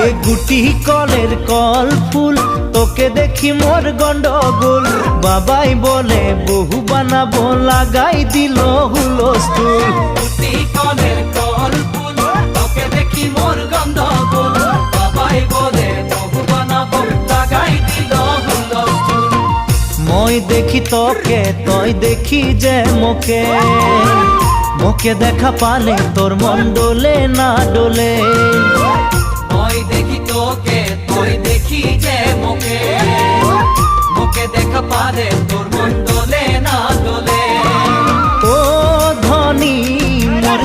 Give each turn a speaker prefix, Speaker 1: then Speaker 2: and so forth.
Speaker 1: এ গুটি কলের কল ফুল তোকে দেখি মোর গন্ডগোল বাবাই বলে বহু বানাবো লাগাই দিল হুলস্থুল
Speaker 2: গুটি কলের কল ফুল তোকে দেখি মোর গন্ডগোল বাবাই বলে বহু বানাবো লাগাই দিল হুলস্থুল
Speaker 1: মই দেখি তোকে তই দেখি যে মোকে মোকে দেখা পালে তোর মন ডোলে না ডোলে
Speaker 2: মই দেখি তোকে তুই দেখি যে মোকে মোকে দেখা পারে তোর মন দোলে না দোলে
Speaker 1: ও ধনী মোর